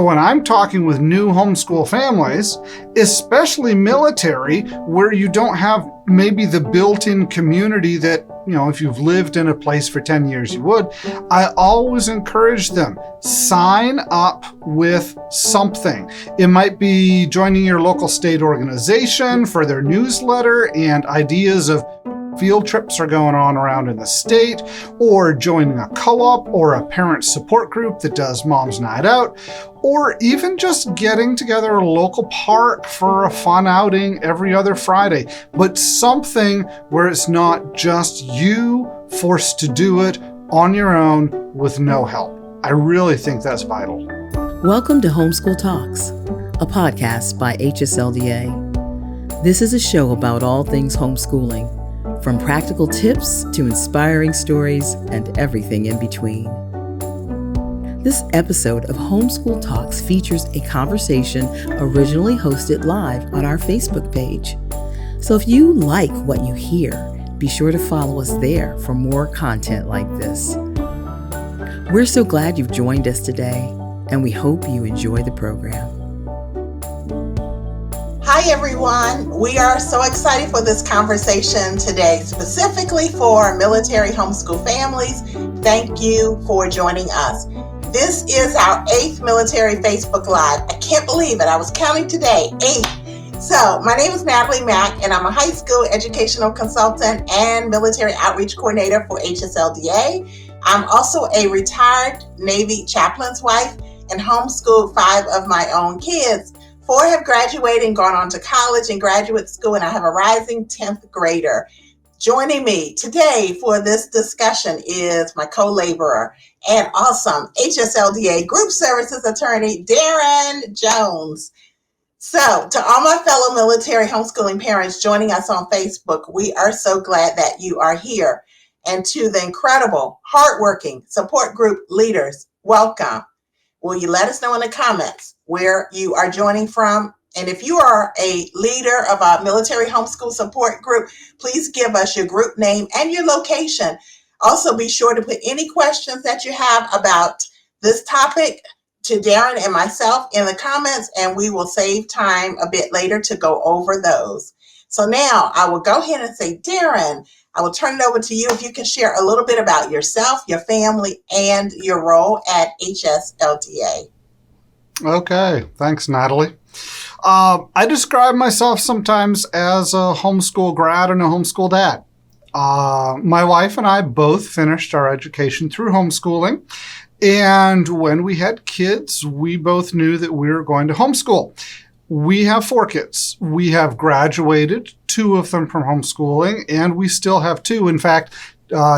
When I'm talking with new homeschool families, especially military, where you don't have maybe the built-in community that, if you've lived in a place for 10 years, you would, I always encourage them, sign up with something. It might be joining your local state organization for their newsletter and ideas of field trips are going on around in the state, or joining a co-op or a parent support group that does Mom's Night Out, or even just getting together at a local park for a fun outing every other Friday, but something where it's not just you forced to do it on your own with no help. I really think that's vital. Welcome to Homeschool Talks, a podcast by HSLDA. This is a show about all things homeschooling, from practical tips to inspiring stories and everything in between. This episode of Homeschool Talks features a conversation originally hosted live on our Facebook page. So if you like what you hear, be sure to follow us there for more content like this. We're so glad you've joined us today, and we hope you enjoy the program. Hi everyone, we are so excited for this conversation today, specifically for military homeschool families. Thank you for joining us. This is our 8th Military Facebook Live. I can't believe it, I was counting today, 8. So my name is Natalie Mack and I'm a high school educational consultant and military outreach coordinator for HSLDA. I'm also a retired Navy chaplain's wife and homeschooled 5 of my own kids. 4 have graduated and gone on to college and graduate school, and I have a rising 10th grader. Joining me today for this discussion is my co-laborer and awesome HSLDA Group Services attorney, Darren Jones. So, to all my fellow military homeschooling parents joining us on Facebook, we are so glad that you are here. And to the incredible, hardworking support group leaders, welcome. Will you let us know in the comments where you are joining from? And if you are a leader of a military homeschool support group, please give us your group name and your location. Also, be sure to put any questions that you have about this topic to Darren and myself in the comments, and we will save time a bit later to go over those. So now I will go ahead and say, Darren, I will turn it over to you if you can share a little bit about yourself, your family, and your role at HSLDA. Okay, thanks, Natalie. I describe myself sometimes as a homeschool grad and a homeschool dad. My wife and I both finished our education through homeschooling. And when we had kids, we both knew that we were going to homeschool. We have 4 kids. We have graduated, 2 of them from homeschooling, and we still have 2. In fact,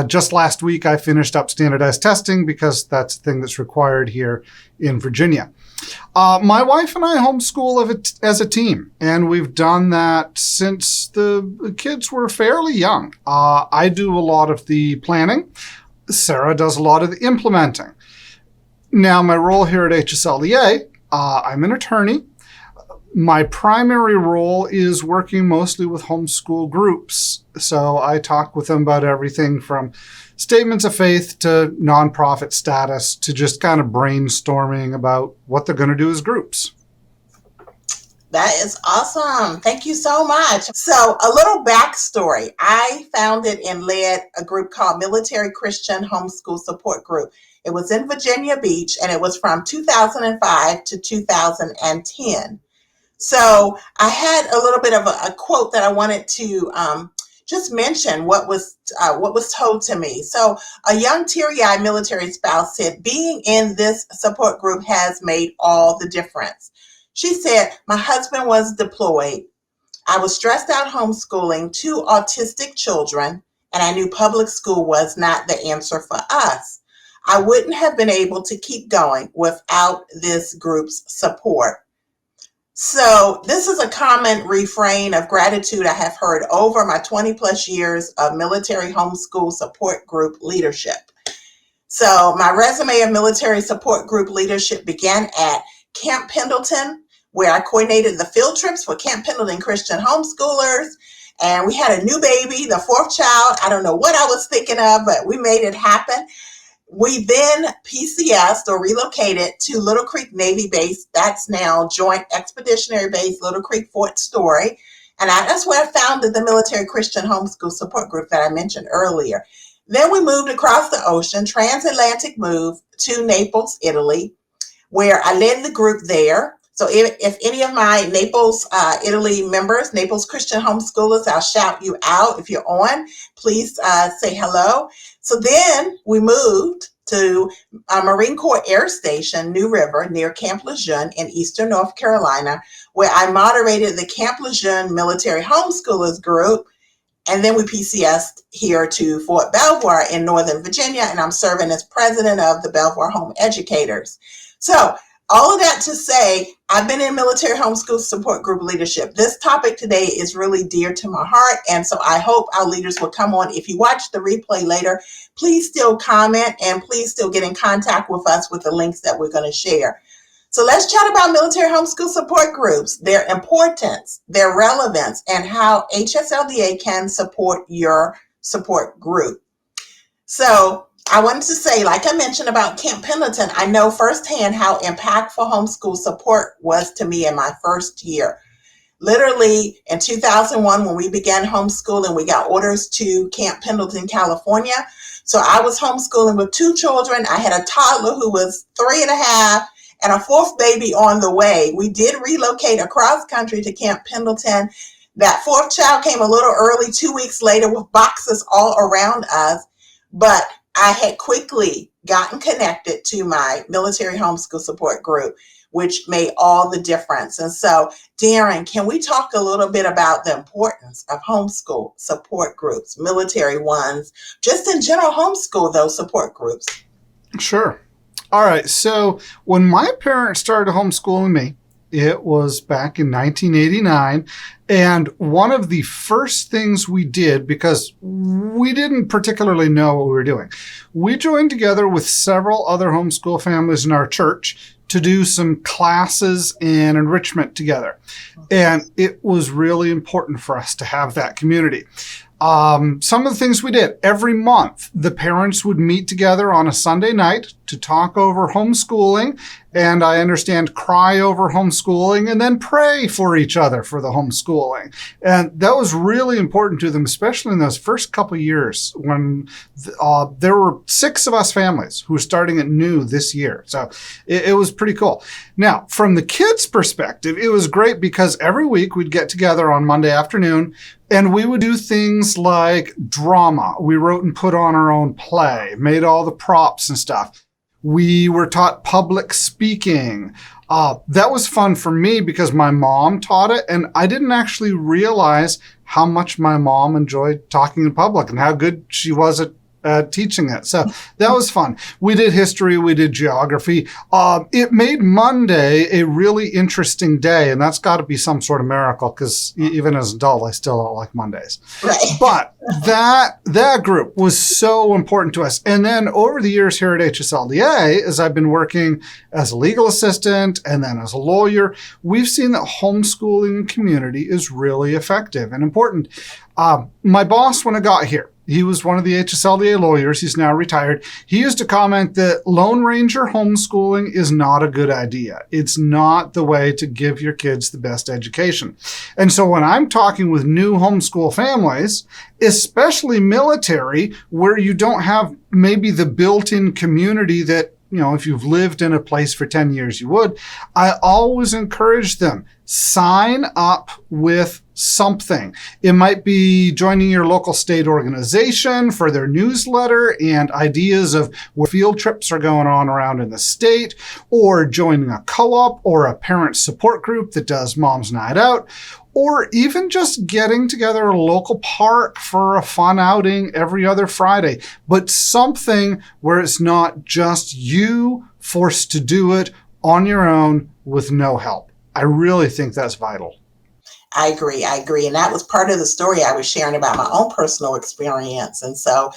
just last week, I finished up standardized testing because that's the thing that's required here in Virginia. My wife and I homeschool as a team, and we've done that since the kids were fairly young. I do a lot of the planning. Sarah does a lot of the implementing. Now, my role here at HSLDA, I'm an attorney. My primary role is working mostly with homeschool groups. So I talk with them about everything from statements of faith to nonprofit status to just kind of brainstorming about what they're going to do as groups. That is awesome. Thank you so much. So a little backstory. I founded and led a group called Military Christian Homeschool Support Group. It was in Virginia Beach, and it was from 2005 to 2010. So I had a little bit of a quote that I wanted to just mention what was told to me. So a young teary-eyed military spouse said, being in this support group has made all the difference. She said, my husband was deployed. I was stressed out homeschooling 2 autistic children, and I knew public school was not the answer for us. I wouldn't have been able to keep going without this group's support. So this is a common refrain of gratitude I have heard over my 20 plus years of military homeschool support group leadership. So my resume of military support group leadership began at Camp Pendleton, where I coordinated the field trips for Camp Pendleton Christian homeschoolers. And we had a new baby, the 4th child. I don't know what I was thinking of, but we made it happen. We then PCS'd or relocated to Little Creek Navy Base. That's now Joint Expeditionary Base, Little Creek, Fort Story. And that's where I founded the Military Christian Homeschool Support Group that I mentioned earlier. Then we moved across the ocean, transatlantic move to Naples, Italy, where I led the group there. So if any of my Naples, Italy members, Naples Christian homeschoolers, I'll shout you out. If you're on, please say hello. So then we moved to Marine Corps Air Station, New River, near Camp Lejeune in eastern North Carolina, where I moderated the Camp Lejeune Military Homeschoolers Group. And then we PCS'd here to Fort Belvoir in Northern Virginia, and I'm serving as president of the Belvoir Home Educators. So all of that to say, I've been in military homeschool support group leadership. This topic today is really dear to my heart, and so I hope our leaders will come on. If you watch the replay later, please still comment and please still get in contact with us with the links that we're going to share. So let's chat about military homeschool support groups, their importance, their relevance, and how HSLDA can support your support group. So I wanted to say, like I mentioned about Camp Pendleton, I know firsthand how impactful homeschool support was to me in my first year. Literally in 2001, when we began homeschooling, we got orders to Camp Pendleton, California. So I was homeschooling with 2 children. I had a toddler who was 3.5 and a 4th baby on the way. We did relocate across country to Camp Pendleton. That 4th child came a little early, 2 weeks later, with boxes all around us. But I had quickly gotten connected to my military homeschool support group, which made all the difference. And so, Darren, can we talk a little bit about the importance of homeschool support groups, military ones, just in general homeschool those support groups? Sure. All right. So when my parents started homeschooling me, it was back in 1989. And one of the first things we did, because we didn't particularly know what we were doing, we joined together with several other homeschool families in our church to do some classes and enrichment together. And it was really important for us to have that community. Some of the things we did every month, the parents would meet together on a Sunday night to talk over homeschooling, and I understand cry over homeschooling, and then pray for each other for the homeschooling. And that was really important to them, especially in those first couple of years when there were 6 of us families who were starting it new this year. So it was pretty cool. Now, from the kids' perspective, it was great because every week we'd get together on Monday afternoon and we would do things like drama. We wrote and put on our own play, made all the props and stuff. We were taught public speaking. That was fun for me because my mom taught it, and I didn't actually realize how much my mom enjoyed talking in public and how good she was at teaching it. So that was fun. We did history. We did geography. It made Monday a really interesting day, and that's got to be some sort of miracle because even as an adult, I still don't like Mondays. Right. But that group was so important to us. And then over the years here at HSLDA, as I've been working as a legal assistant and then as a lawyer, we've seen that homeschooling community is really effective and important. My boss, when I got here, he was one of the HSLDA lawyers. He's now retired. He used to comment that Lone Ranger homeschooling is not a good idea. It's not the way to give your kids the best education. And so when I'm talking with new homeschool families, especially military, where you don't have maybe the built-in community that, if you've lived in a place for 10 years, you would, I always encourage them, sign up with something. It might be joining your local state organization for their newsletter and ideas of what field trips are going on around in the state, or joining a co-op or a parent support group that does Mom's Night Out, or even just getting together at a local park for a fun outing every other Friday, but something where it's not just you forced to do it on your own with no help. I really think that's vital. I agree. And that was part of the story I was sharing about my own personal experience. And so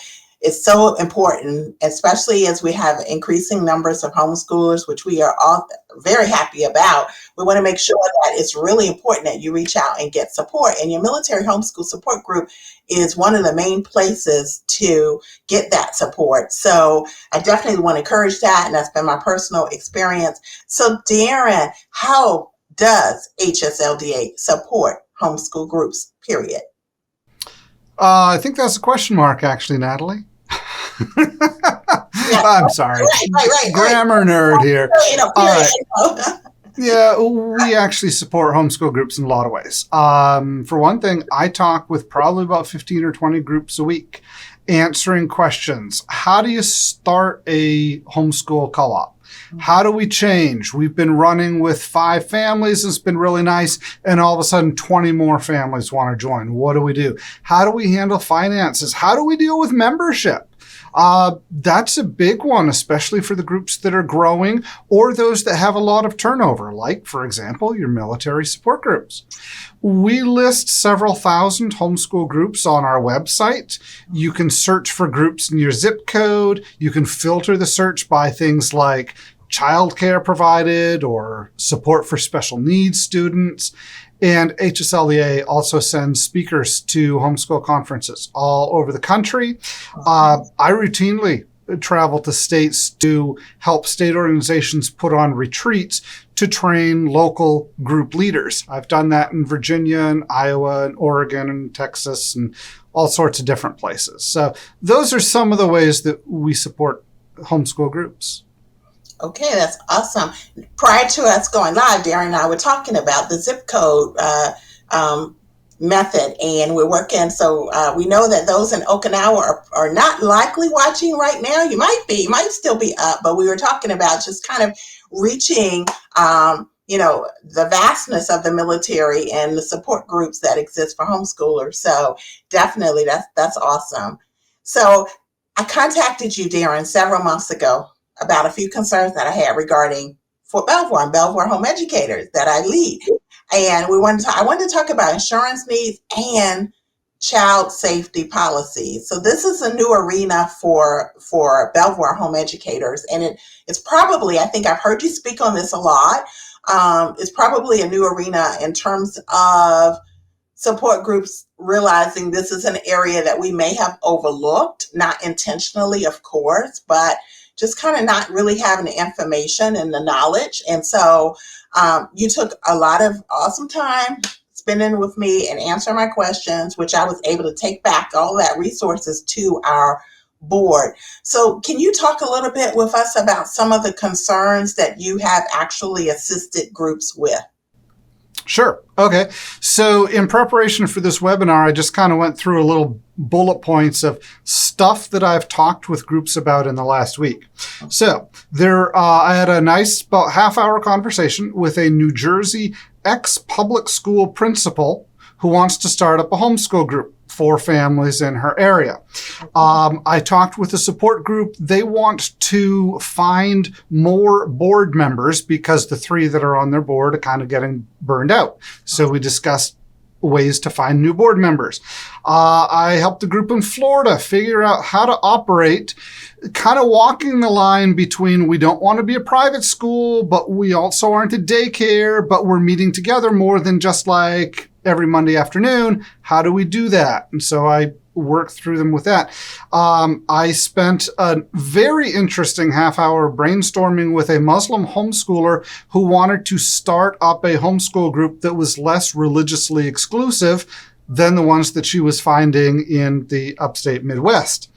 it's so important, especially as we have increasing numbers of homeschoolers, which we are all very happy about. We want to make sure that it's really important that you reach out and get support. And your military homeschool support group is one of the main places to get that support. So I definitely want to encourage that, and that's been my personal experience. So Darren, how does HSLDA support homeschool groups, period? I think that's a question mark, actually, Natalie. I'm sorry. Right. Grammar nerd here. Period. All right. Yeah, we actually support homeschool groups in a lot of ways. For one thing, I talk with probably about 15 or 20 groups a week, answering questions. How do you start a homeschool co-op? How do we change? We've been running with 5 families. It's been really nice. And all of a sudden, 20 more families want to join. What do we do? How do we handle finances? How do we deal with membership? That's a big one, especially for the groups that are growing or those that have a lot of turnover, like, for example, your military support groups. We list several thousand homeschool groups on our website. You can search for groups in your zip code. You can filter the search by things like childcare provided or support for special needs students. And HSLDA also sends speakers to homeschool conferences all over the country. I routinely travel to states to help state organizations put on retreats to train local group leaders. I've done that in Virginia and Iowa and Oregon and Texas and all sorts of different places. So those are some of the ways that we support homeschool groups. Okay, that's awesome. Prior to us going live, Darren and I were talking about the zip code method, and we're working. So we know that those in Okinawa are not likely watching right now. You might still be up, but we were talking about just kind of reaching, the vastness of the military and the support groups that exist for homeschoolers. So definitely that's awesome. So I contacted you, Darren, several months ago about a few concerns that I had regarding Fort Belvoir and Belvoir home educators that I lead. And I wanted to talk about insurance needs and child safety policies. So this is a new arena for Belvoir home educators. And it's probably, I think I've heard you speak on this a lot. It's probably a new arena in terms of support groups realizing this is an area that we may have overlooked, not intentionally, of course, but just kind of not really having the information and the knowledge. And so you took a lot of awesome time spending with me and answering my questions, which I was able to take back all that resources to our board. So can you talk a little bit with us about some of the concerns that you have actually assisted groups with? Sure. Okay. So in preparation for this webinar, I just kind of went through a little bullet points of stuff that I've talked with groups about in the last week. So I had a nice about half-hour conversation with a New Jersey ex-public school principal who wants to start up a homeschool group for families in her area. I talked with a support group. They want to find more board members because the 3 that are on their board are kind of getting burned out. So we discussed ways to find new board members. I helped a group in Florida figure out how to operate, kind of walking the line between we don't want to be a private school, but we also aren't a daycare, but we're meeting together more than just like every Monday afternoon. How do we do that? And so I worked through them with that. I spent a very interesting half-hour brainstorming with a Muslim homeschooler who wanted to start up a homeschool group that was less religiously exclusive than the ones that she was finding in the upstate Midwest.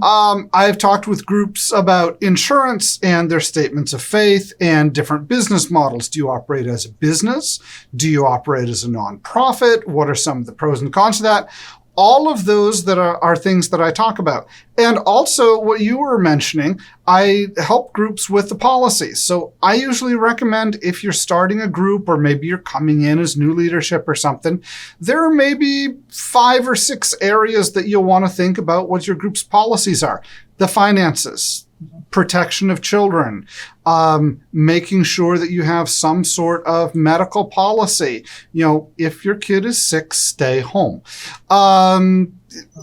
I've talked with groups about insurance and their statements of faith and different business models. Do you operate as a business? Do you operate as a nonprofit? What are some of the pros and cons of that? All of those that are things that I talk about. And also what you were mentioning, I help groups with the policies. So I usually recommend if you're starting a group or maybe you're coming in as new leadership or something, there are maybe 5 or 6 areas that you'll want to think about what your group's policies are. The finances, protection of children, making sure that you have some sort of medical policy. If your kid is sick, stay home.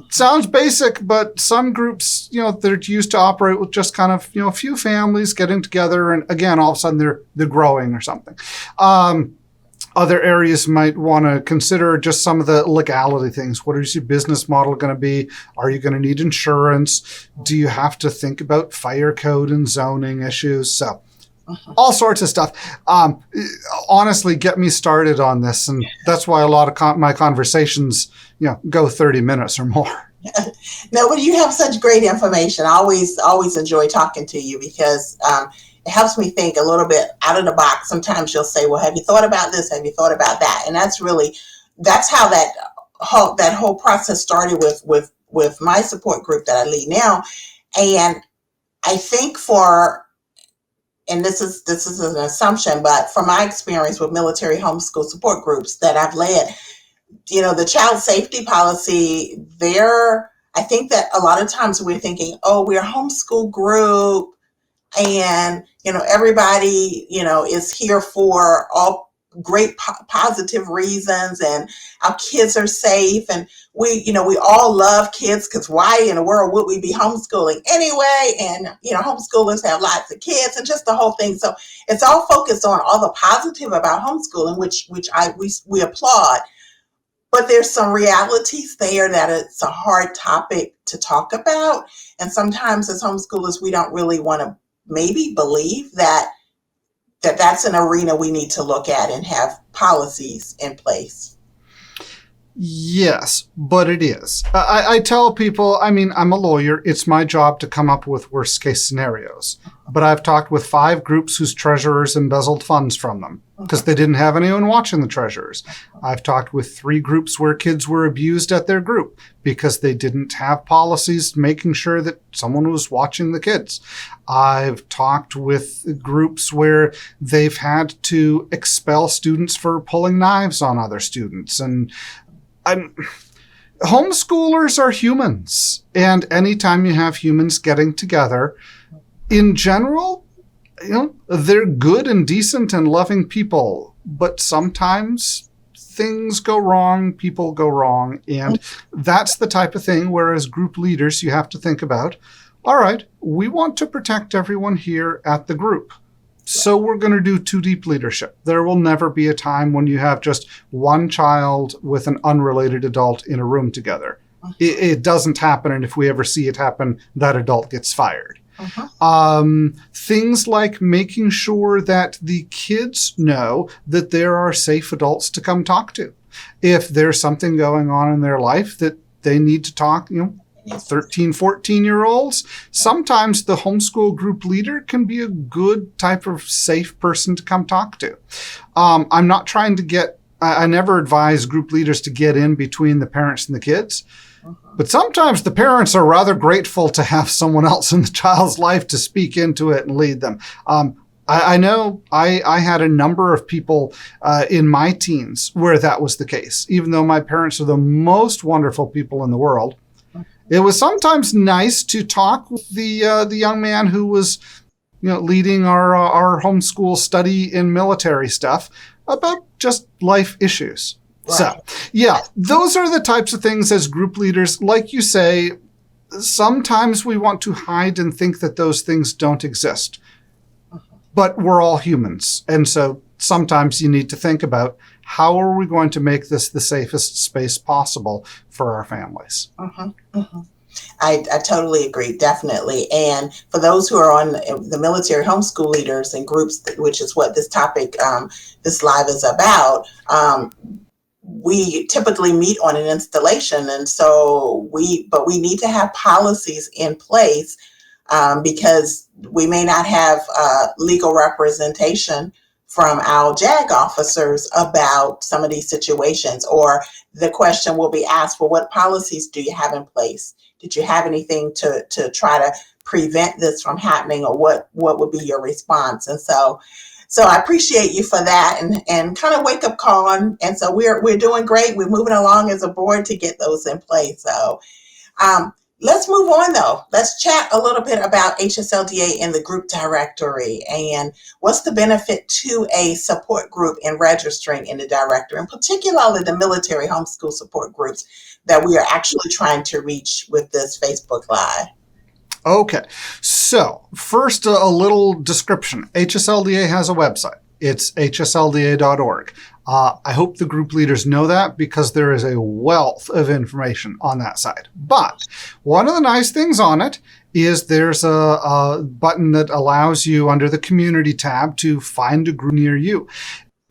sounds basic, but some groups, they're used to operate with just kind of, a few families getting together, and again, all of a sudden they're growing or something. Other areas might want to consider just some of the legality things. What is your business model going to be? Are you going to need insurance? Do you have to think about fire code and zoning issues? So all sorts of stuff. Honestly, get me started on this. And that's why a lot of my conversations, go 30 minutes or more. No, but you have such great information. I always enjoy talking to you because it helps me think a little bit out of the box. Sometimes you'll say, well, have you thought about this? Have you thought about that? And that's how that whole process started with my support group that I lead now. And I think and this is an assumption, but from my experience with military homeschool support groups that I've led, the child safety policy there, I think that a lot of times we're thinking, oh, we're a homeschool group and, everybody, is here for all great positive reasons and our kids are safe. And we all love kids because why in the world would we be homeschooling anyway? And, homeschoolers have lots of kids and just the whole thing. So it's all focused on all the positive about homeschooling, which we applaud. But there's some realities there that it's a hard topic to talk about. And sometimes as homeschoolers, we don't really want to maybe believe that's an arena we need to look at and have policies in place. Yes, but it is. I tell people, I'm a lawyer. It's my job to come up with worst case scenarios. But I've talked with 5 groups whose treasurers embezzled funds from them because they didn't have anyone watching the treasurers. I've talked with 3 groups where kids were abused at their group because they didn't have policies making sure that someone was watching the kids. I've talked with groups where they've had to expel students for pulling knives on other students. And homeschoolers are humans. And anytime you have humans getting together, in general, they're good and decent and loving people, but sometimes things go wrong, people go wrong, and that's the type of thing where as group leaders you have to think about, all right, we want to protect everyone here at the group. So we're going to do 2 deep leadership. There will never be a time when you have just one child with an unrelated adult in a room together. It doesn't happen, and if we ever see it happen, that adult gets fired. Things like making sure that the kids know that there are safe adults to come talk to. If there's something going on in their life that they need to talk, 13, 14-year-olds, sometimes the homeschool group leader can be a good type of safe person to come talk to. I'm not trying to I never advise group leaders to get in between the parents and the kids. But sometimes the parents are rather grateful to have someone else in the child's life to speak into it and lead them. I know I had a number of people in my teens where that was the case. Even though my parents are the most wonderful people in the world, it was sometimes nice to talk with the young man who was leading our homeschool study in military stuff about just life issues. Right. So, yeah, those are the types of things as group leaders, like you say, sometimes we want to hide and think that those things don't exist. But we're all humans. And so sometimes you need to think about how are we going to make this the safest space possible for our families. I totally agree, definitely. And for those who are on the military homeschool leaders and groups, which is what this topic, this live is about, we typically meet on an installation. And so we need to have policies in place because we may not have legal representation from our JAG officers about some of these situations, or the question will be asked, well, what policies do you have in place? Did you have anything to try to prevent this from happening, or what would be your response? And so I appreciate you for that and kind of wake up call on. And so we're doing great. We're moving along as a board to get those in place. So Let's move on, though. Let's chat a little bit about HSLDA in the group directory and what's the benefit to a support group in registering in the directory, and particularly the military homeschool support groups that we are actually trying to reach with this Facebook Live. Okay, so first a little description. HSLDA has a website. It's hslda.org. I hope the group leaders know that because there is a wealth of information on that site. But one of the nice things on it is there's a button that allows you under the community tab to find a group near you.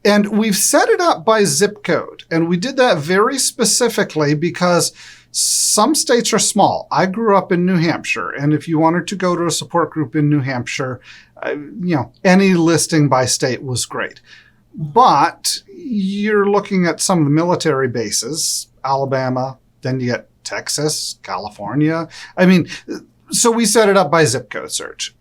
And we've set it up by zip code. And we did that very specifically because some states are small. I grew up in New Hampshire, and if you wanted to go to a support group in New Hampshire, any listing by state was great. But you're looking at some of the military bases, Alabama, then you get Texas, California. So we set it up by zip code search.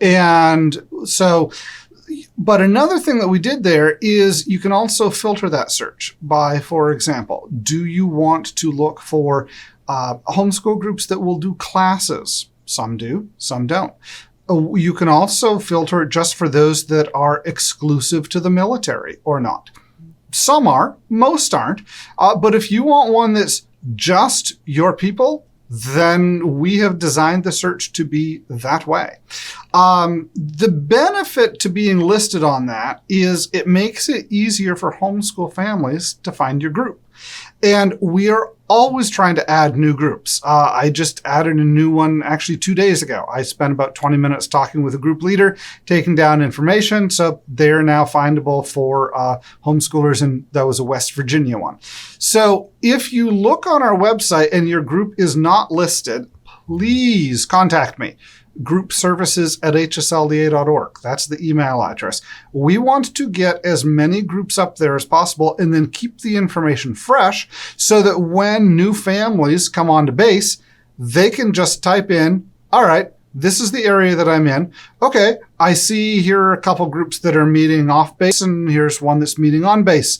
But another thing that we did there is you can also filter that search by, for example, do you want to look for homeschool groups that will do classes? Some do, some don't. You can also filter it just for those that are exclusive to the military or not. Some are, most aren't. But if you want one that's just your people, then we have designed the search to be that way. The benefit to being listed on that is it makes it easier for homeschool families to find your group. And we are always trying to add new groups. I just added a new one actually 2 days ago. I spent about 20 minutes talking with a group leader, taking down information. So they're now findable for homeschoolers, and that was a West Virginia one. So if you look on our website and your group is not listed, please contact me. groupservices@hslda.org. That's the email address. We want to get as many groups up there as possible and then keep the information fresh so that when new families come onto base, they can just type in, all right, this is the area that I'm in. Okay, I see here are a couple groups that are meeting off base, and here's one that's meeting on base.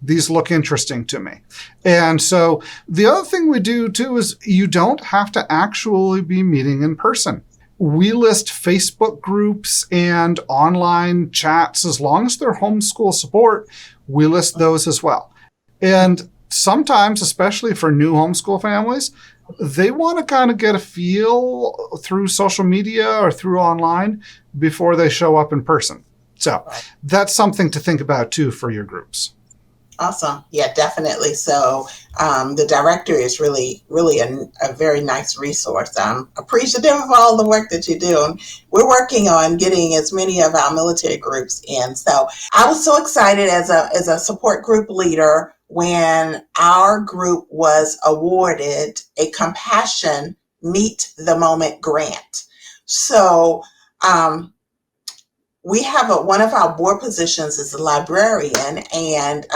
These look interesting to me. And so the other thing we do too is you don't have to actually be meeting in person. We list Facebook groups and online chats. As long as they're homeschool support, we list those as well. And sometimes, especially for new homeschool families, they want to kind of get a feel through social media or through online before they show up in person. So that's something to think about too for your groups. Awesome. Yeah, definitely. So the directory is really a very nice resource. I'm appreciative of all the work that you do. And we're working on getting as many of our military groups in. So I was so excited as a support group leader when our group was awarded a Compassion Meet the Moment grant. So we have one of our board positions is a librarian, and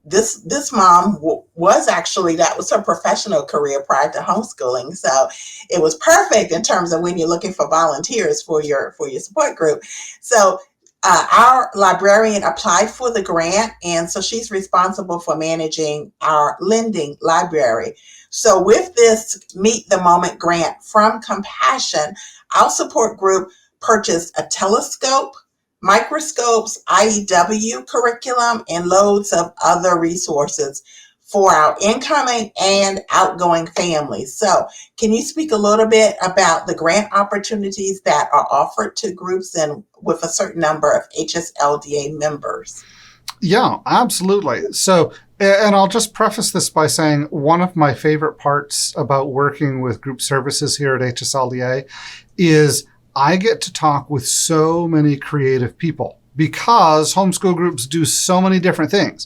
this mom was actually, that was her professional career prior to homeschooling. So it was perfect in terms of when you're looking for volunteers for your support group. So our librarian applied for the grant, and so she's responsible for managing our lending library. So with this Meet the Moment grant from Compassion, our support group purchased a telescope, microscopes, IEW curriculum, and loads of other resources for our incoming and outgoing families. So can you speak a little bit about the grant opportunities that are offered to groups and with a certain number of HSLDA members? Yeah, absolutely. So, and I'll just preface this by saying one of my favorite parts about working with group services here at HSLDA is I get to talk with so many creative people because homeschool groups do so many different things.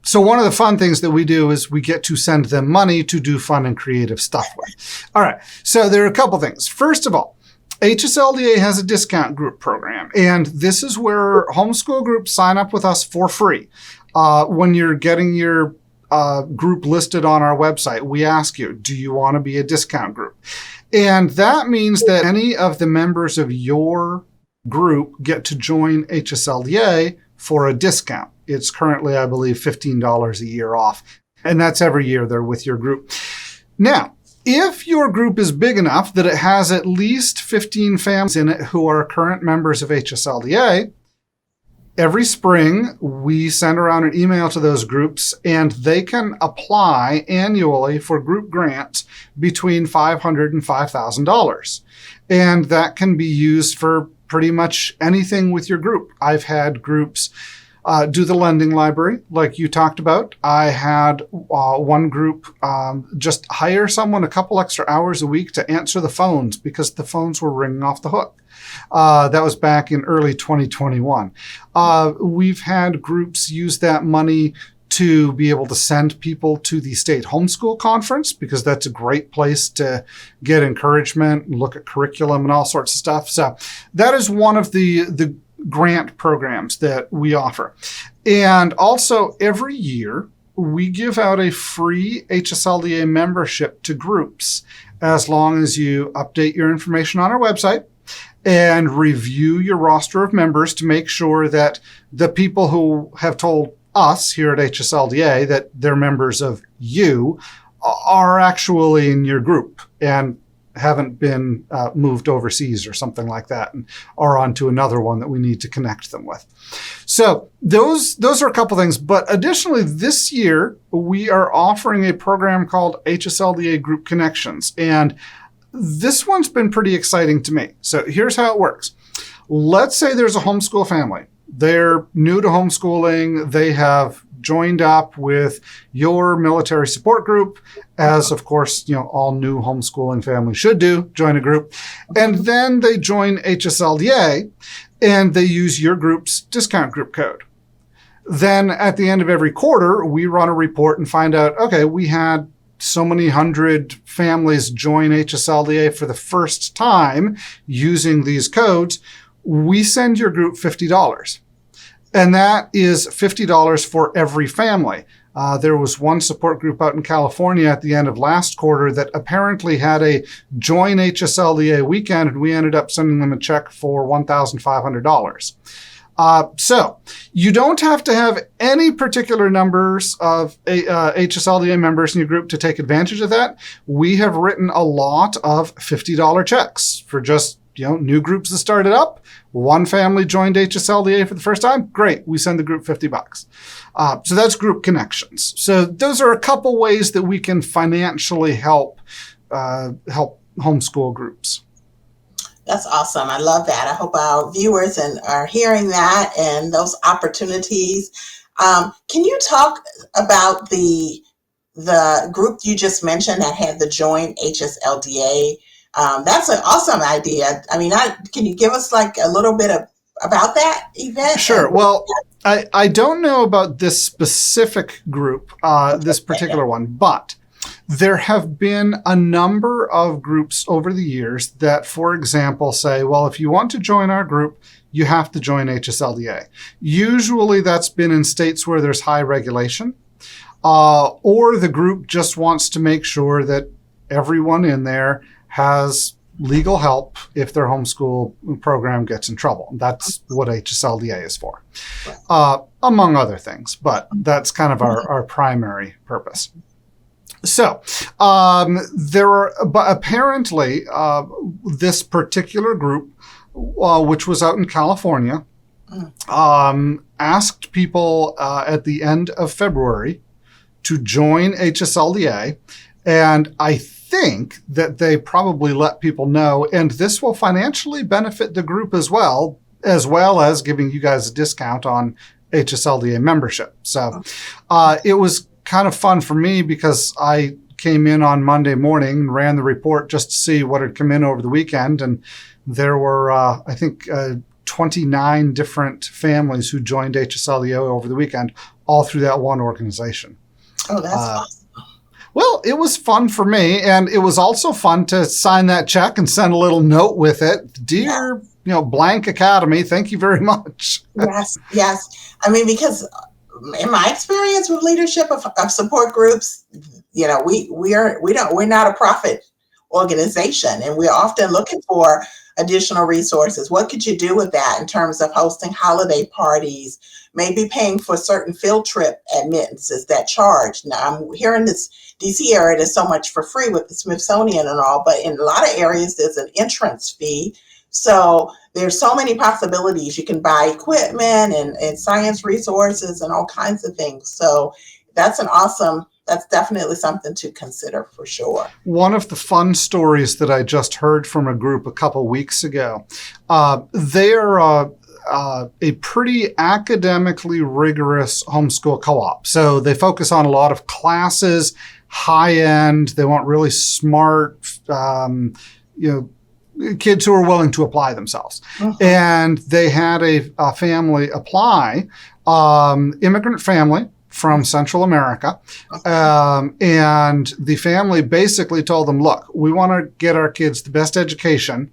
So one of the fun things that we do is we get to send them money to do fun and creative stuff with. All right, so there are a couple things. First of all, HSLDA has a discount group program, and this is where homeschool groups sign up with us for free. When you're getting your group listed on our website, we ask you, do you want to be a discount group? And that means that any of the members of your group get to join HSLDA for a discount. It's currently, I believe, $15 a year off. And that's every year they're with your group. Now, If your group is big enough that it has at least 15 families in it who are current members of HSLDA, every spring we send around an email to those groups, and they can apply annually for group grants between $500 and $5,000. And that can be used for pretty much anything with your group. I've had groups do the lending library, like you talked about. I had one group just hire someone a couple extra hours a week to answer the phones because the phones were ringing off the hook. That was back in early 2021. We've had groups use that money to be able to send people to the state homeschool conference, because that's a great place to get encouragement and look at curriculum and all sorts of stuff. So that is one of the grant programs that we offer. And also every year we give out a free HSLDA membership to groups, as long as you update your information on our website and review your roster of members to make sure that the people who have told us here at HSLDA that they're members of you are actually in your group and haven't been moved overseas or something like that and are on to another one that we need to connect them with. So those are a couple things. But additionally, this year, we are offering a program called HSLDA Group Connections. And this one's been pretty exciting to me. So here's how it works. Let's say there's a homeschool family. They're new to homeschooling. They have joined up with your military support group, as of course, all new homeschooling families should do, join a group. And then they join HSLDA and they use your group's discount group code. Then at the end of every quarter, we run a report and find out, okay, we had so many hundred families join HSLDA for the first time using these codes. We send your group $50. And that is $50 for every family. There was one support group out in California at the end of last quarter that apparently had a join HSLDA weekend, and we ended up sending them a check for $1,500. So you don't have to have any particular numbers of HSLDA members in your group to take advantage of that. We have written a lot of $50 checks for just new groups that started up. One family joined HSLDA for the first time. Great. We send the group $50. So that's group connections. So those are a couple ways that we can financially help homeschool groups. That's awesome. I love that. I hope our viewers are hearing that and those opportunities. Can you talk about the group you just mentioned that had the Join HSLDA? That's an awesome idea. I mean, can you give us like a little bit about that event? Sure. Well, I don't know about this specific group, this particular one, but there have been a number of groups over the years that, for example, say, well, if you want to join our group, you have to join HSLDA. Usually that's been in states where there's high regulation, or the group just wants to make sure that everyone in there has legal help if their homeschool program gets in trouble. That's what HSLDA is for, among other things, but that's kind of our primary purpose. So but apparently this particular group, which was out in California, asked people at the end of February to join HSLDA, and I think that they probably let people know, and this will financially benefit the group as well as giving you guys a discount on HSLDA membership. So it was kind of fun for me because I came in on Monday morning and ran the report just to see what had come in over the weekend, and there were, I think, 29 different families who joined HSLDA over the weekend, all through that one organization. Oh, that's awesome. Well, it was fun for me, and it was also fun to sign that check and send a little note with it. Dear, blank Academy, thank you very much. Yes. I mean, because in my experience with leadership of support groups, we're not a profit organization, and we're often looking for additional resources? What could you do with that in terms of hosting holiday parties, maybe paying for certain field trip admittances that charge? Now, I'm here in this DC area, there's so much for free with the Smithsonian and all, but in a lot of areas, there's an entrance fee. So there's so many possibilities. You can buy equipment and science resources and all kinds of things. So that's definitely something to consider for sure. One of the fun stories that I just heard from a group a couple weeks ago, they're a pretty academically rigorous homeschool co-op. So they focus on a lot of classes, high end. They want really smart, kids who are willing to apply themselves. Mm-hmm. And they had a family apply, immigrant family from Central America. And the family basically told them, look, we want to get our kids the best education.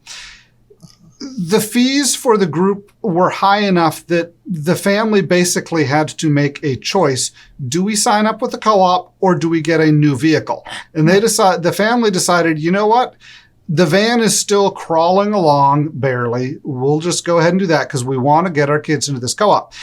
The fees for the group were high enough that the family basically had to make a choice. Do we sign up with the co-op or do we get a new vehicle? And the family decided, you know what? The van is still crawling along barely. We'll just go ahead and do that because we want to get our kids into this co-op.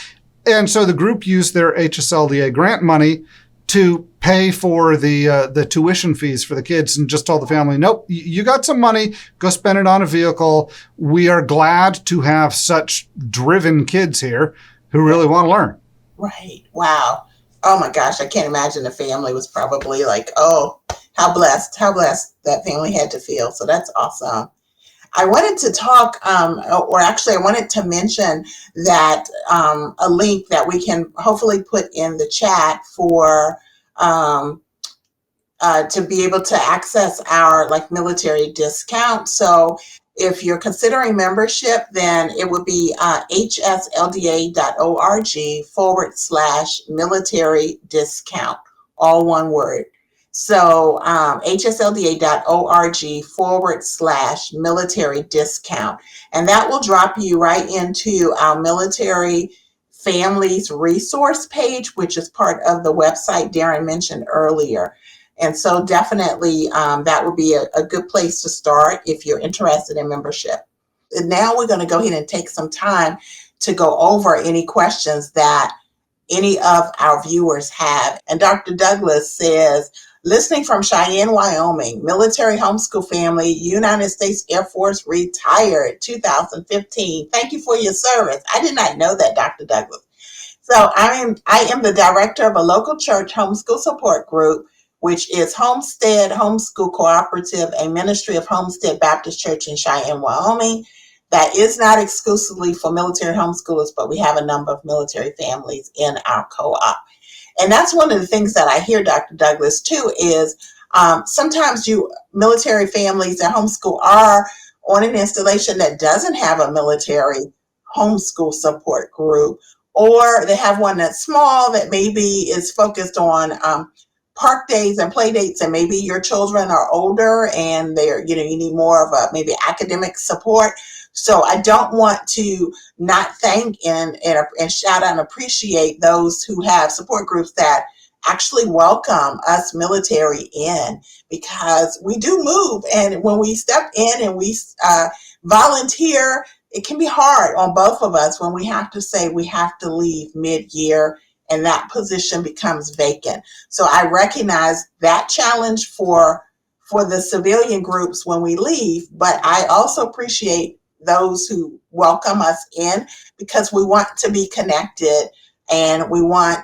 And so the group used their HSLDA grant money to pay for the tuition fees for the kids and just told the family, nope, you got some money, go spend it on a vehicle. We are glad to have such driven kids here who really want to learn. Right. Wow. Oh my gosh. I can't imagine the family was probably like, oh, how blessed that family had to feel. So that's awesome. I wanted to talk, I wanted to mention that a link that we can hopefully put in the chat for to be able to access our military discount. So if you're considering membership, then it would be hslda.org/military discount, all one word. So hslda.org/military discount. And that will drop you right into our military families resource page, which is part of the website Darren mentioned earlier. And so definitely that would be a good place to start if you're interested in membership. And now we're going to go ahead and take some time to go over any questions that any of our viewers have. And Dr. Douglas says, listening from Cheyenne, Wyoming, military homeschool family, United States Air Force, retired 2015. Thank you for your service. I did not know that, Dr. Douglas. So I am the director of a local church homeschool support group, which is Homestead Homeschool Cooperative, a ministry of Homestead Baptist Church in Cheyenne, Wyoming. That is not exclusively for military homeschoolers, but we have a number of military families in our co-op. And that's one of the things that I hear, Dr. Douglas, too, is sometimes military families that homeschool are on an installation that doesn't have a military homeschool support group, or they have one that's small that maybe is focused on park days and play dates, and maybe your children are older and you need more of a maybe academic support. So I don't want to not thank and shout out and appreciate those who have support groups that actually welcome us military in, because we do move. And when we step in and we volunteer, it can be hard on both of us when we have to say we have to leave mid-year and that position becomes vacant. So I recognize that challenge for the civilian groups when we leave, but I also appreciate those who welcome us in, because we want to be connected and we want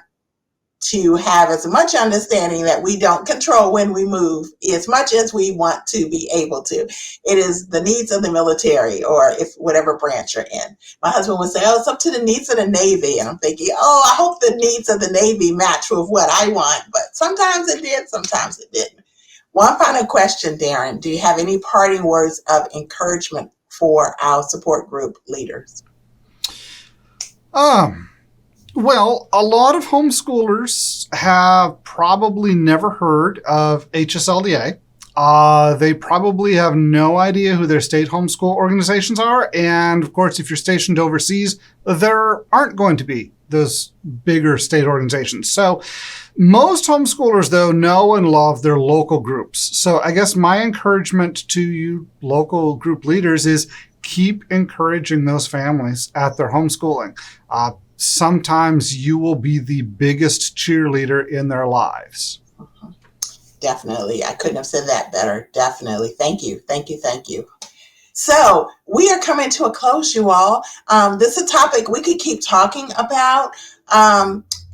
to have as much understanding that we don't control when we move as much as we want to be able to. It is the needs of the military, or if whatever branch you're in. My husband would say, oh, it's up to the needs of the Navy. And I'm thinking, oh, I hope the needs of the Navy match with what I want. But sometimes it did, sometimes it didn't. One final question, Darren. Do you have any parting words of encouragement for our support group leaders? Well, a lot of homeschoolers have probably never heard of HSLDA. They probably have no idea who their state homeschool organizations are. And of course, if you're stationed overseas, there aren't going to be those bigger state organizations. So most homeschoolers, though, know and love their local groups. So I guess my encouragement to you local group leaders is keep encouraging those families at their homeschooling. Sometimes you will be the biggest cheerleader in their lives. Definitely. I couldn't have said that better. Definitely. Thank you. Thank you. Thank you. So we are coming to a close, you all. This is a topic we could keep talking about.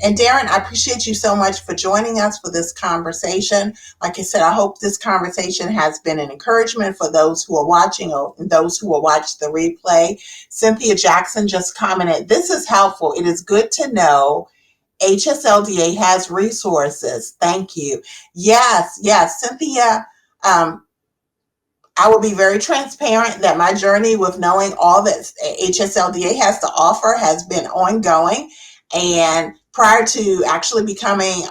And Darren, I appreciate you so much for joining us for this conversation. Like I said, I hope this conversation has been an encouragement for those who are watching or those who will watch the replay. Cynthia Jackson just commented, "This is helpful. It is good to know HSLDA has resources." Thank you. Yes, Cynthia. I will be very transparent that my journey with knowing all that HSLDA has to offer has been ongoing. And prior to actually becoming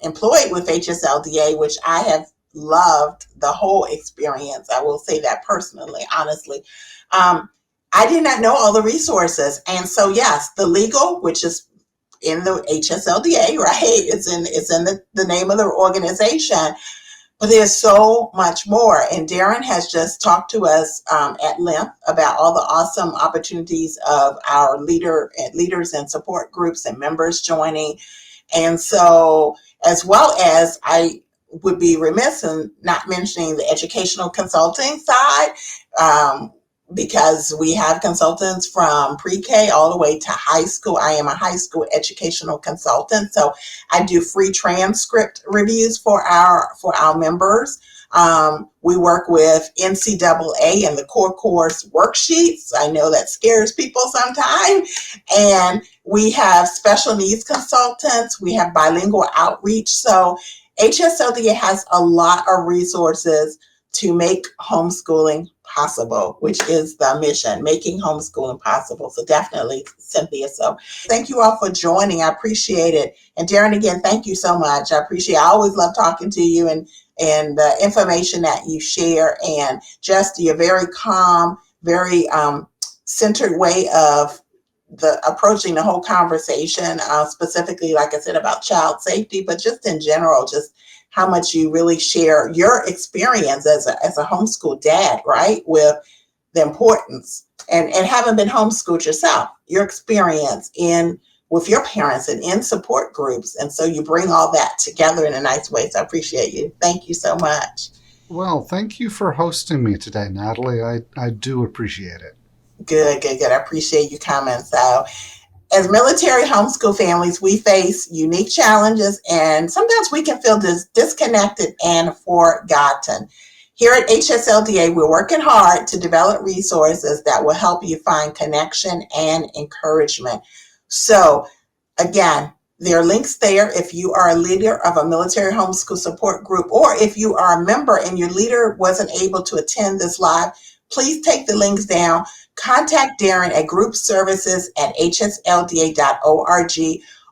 employed with HSLDA, which I have loved the whole experience, I will say that personally, honestly, I did not know all the resources. And so, yes, the legal, which is in the HSLDA, right? It's in the name of the organization. But there's so much more. And Darren has just talked to us at length about all the awesome opportunities of our leaders and support groups and members joining. And so, as well as I would be remiss in not mentioning the educational consulting side, because we have consultants from pre-K all the way to high school. I am a high school educational consultant, so I do free transcript reviews for our members. We work with NCAA and the core course worksheets. I know that scares people sometimes. And we have special needs consultants. We have bilingual outreach. So HSLDA has a lot of resources to make homeschooling possible, which is the mission, making homeschooling possible. So definitely, Cynthia. So thank you all for joining. I appreciate it. And Darren, again, thank you so much. I always love talking to you and the information that you share, and just your very calm, very centered way of approaching the whole conversation, specifically, like I said, about child safety, but just in general, just how much you really share your experience as a homeschool dad, right? With the importance and having been homeschooled yourself, your experience with your parents and in support groups. And so you bring all that together in a nice way. So I appreciate you. Thank you so much. Well, thank you for hosting me today, Natalie. I do appreciate it. Good. I appreciate your comments. So, as military homeschool families, we face unique challenges, and sometimes we can feel disconnected and forgotten. Here at HSLDA, we're working hard to develop resources that will help you find connection and encouragement. So, again, there are links there if you are a leader of a military homeschool support group, or if you are a member and your leader wasn't able to attend this live, please take the links down. Contact Darren at Group Services at HSLDA.org,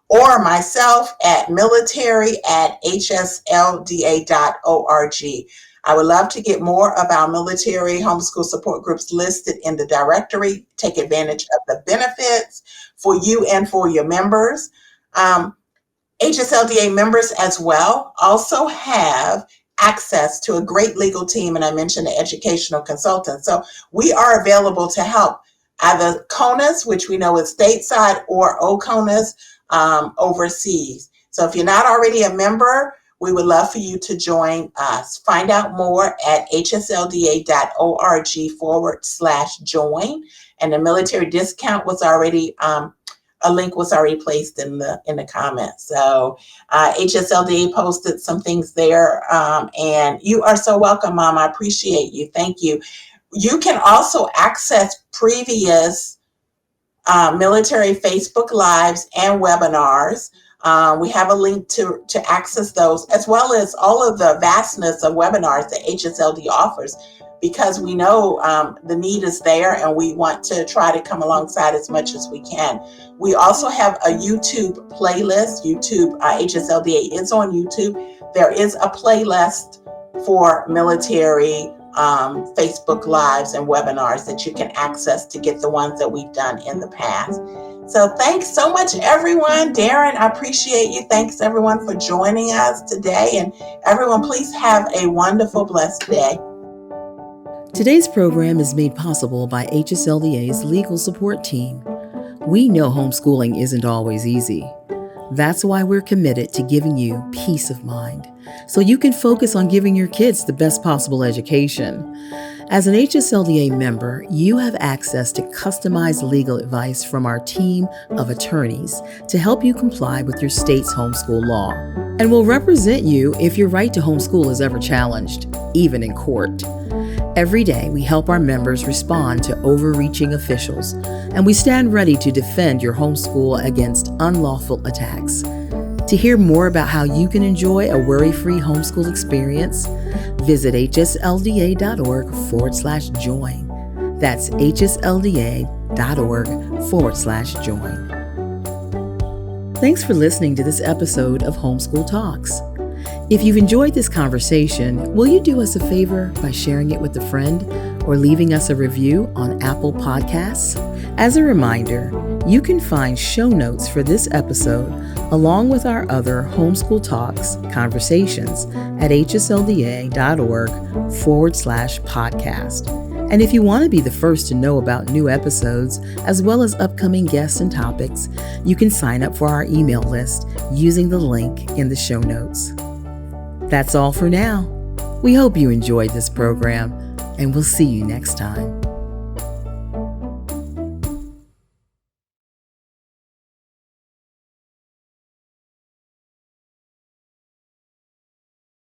or myself at military@HSLDA.org. I would love to get more of our military homeschool support groups listed in the directory. Take advantage of the benefits for you and for your members. HSLDA members as well also have access to a great legal team, and I mentioned the educational consultants. So we are available to help either CONUS, which we know is stateside, or OCONUS overseas. So if you're not already a member, we would love for you to join us. Find out more at hslda.org/join. And the military discount was already a link was already placed in the comments. So HSLDA posted some things there, and you are so welcome, Mom. I appreciate you. Thank you. You can also access previous military Facebook Lives and webinars. We have a link to access those, as well as all of the vastness of webinars that HSLD offers, because we know the need is there, and we want to try to come alongside as much as we can. We also have a YouTube playlist. HSLDA is on YouTube. There is a playlist for military Facebook Lives and webinars that you can access to get the ones that we've done in the past. So thanks so much, everyone. Darren, I appreciate you. Thanks, everyone, for joining us today. And everyone, please have a wonderful, blessed day. Today's program is made possible by HSLDA's legal support team. We know homeschooling isn't always easy. That's why we're committed to giving you peace of mind, so you can focus on giving your kids the best possible education. As an HSLDA member, you have access to customized legal advice from our team of attorneys to help you comply with your state's homeschool law. And will represent you if your right to homeschool is ever challenged, even in court. Every day, we help our members respond to overreaching officials, and we stand ready to defend your homeschool against unlawful attacks. To hear more about how you can enjoy a worry-free homeschool experience, visit hslda.org/join. That's hslda.org/join. Thanks for listening to this episode of Homeschool Talks. If you've enjoyed this conversation, will you do us a favor by sharing it with a friend or leaving us a review on Apple Podcasts? As a reminder, you can find show notes for this episode along with our other Homeschool Talks conversations at hslda.org/podcast. And if you want to be the first to know about new episodes, as well as upcoming guests and topics, you can sign up for our email list using the link in the show notes. That's all for now. We hope you enjoyed this program, and we'll see you next time.